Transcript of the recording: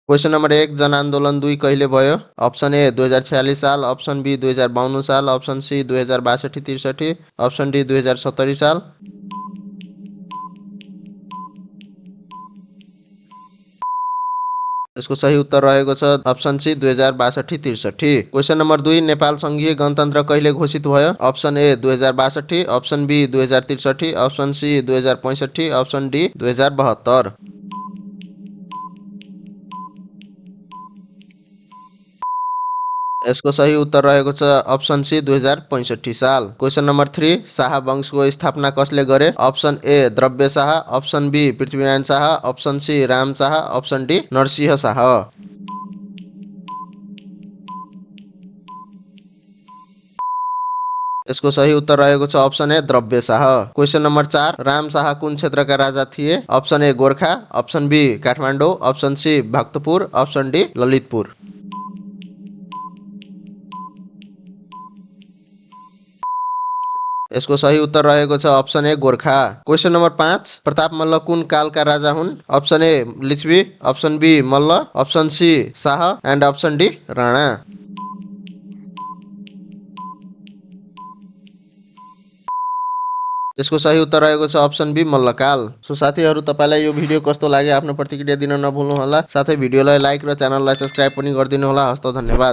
Question number 1 जनआन्दोलन 2 कहिले भयो? अप्सन ए 2046 साल, अप्सन बी 2052 साल, अप्सन सी 2062-63, अप्सन डी 2070 साल। यसको सही उत्तर रहेको छ option C 2062-63। Question number 2 Nepal संघीय गणतन्त्र कहिले घोषित भयो? Option A 2062, option B 2063, option C 2065, option D 2072। यसको सही उत्तर रहेको छ अप्सन सी 2065 साल। क्वेशन नम्बर 3 शाह वंशको स्थापना कसले गरे? Option A Drabya Shah, option B Prithvi Narayan Shah, option C Ram Shah, option D Narsingh Shah. यसको सही उत्तर रहेको छ option A Drabya Shah. Question number 4 Ram Shah कुन क्षेत्रका राजा थिए? Option A Gorkha, option B Kathmandu, option C Bhaktapur, option D Lalitpur. यसको सही उत्तर रहेको छ option A Gorkha. Question number 5 Pratap Malla कुन कालका राजा हुन्? Option A Licchavi, option B Malla, option C Shah and option D Rana. यसको सही उत्तर रहेको छ अप्सन बी मल्लकाल। सो साथीहरू तपाईलाई यो भिडियो कस्तो लाग्यो आफ्नो प्रतिक्रिया दिन नभुल्नु होला। साथै भिडियोलाई लाइक र च्यानललाई सब्स्क्राइब पनि गरिदिनु होला। हस्त धन्यवाद।